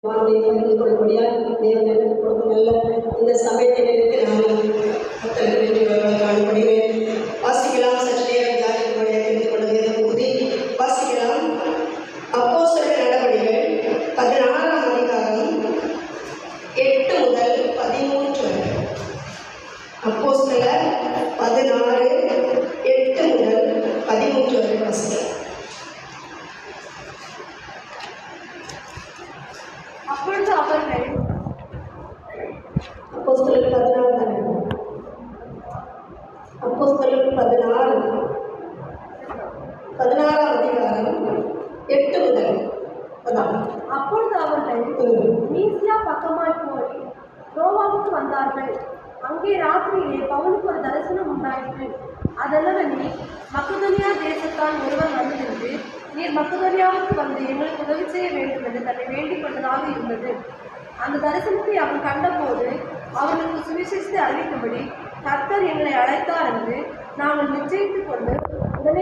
பகிர்ந்து கொள்ளும்படியாக தேவன் எனக்கு கொடுக்கும் நல்ல இந்த சமயத்தை நினைத்து நானும் கர்த்தருக்கு காணப்படுகிறேன். வாசிக்கலாம், சற்று நேரம் தியானிக்கும்படியாக தெரிந்து கொள்ள வேத பகுதி வாசிக்கலாம். அப்போஸ்தலர் நடபடிகள் 16ஆம் அதிகாரம் 8 முதல் 13 வரை. அப்போஸ்தலர் 16 8 முதல் 13 வரை வாசிக்கலாம். அப்பொழுது அவர்கள் அப்போஸ்தலர் 16ஆம் அதிகாரம் 8 முதல் 14. அப்பொழுது அவர்கள் மீசியா பக்கமாய் போய் ரோமாவுக்கு வந்தார்கள். அங்கே ராத்திரியிலே பவுலுக்கு ஒரு தரிசனம் உண்டாயிற்று. அதெல்லாமே மக்கதோனியா தேசத்தான் ஒருவர் வந்திருந்து, நீர் மக்கதோனியாவுக்கு வந்து எங்களுக்கு உதவி செய்ய வேண்டும் என்று தன்னை வேண்டிக் கொண்டதாக இருந்தது. அந்த தரிசனத்தை அவன் கண்டபோது அவர்களுக்கு சுவிசேஷத்தை அறிவிக்கும்படி கர்த்தர் எங்களை அழைத்தார் என்று நாங்கள் நிச்சயித்துக் கொண்டு உடனே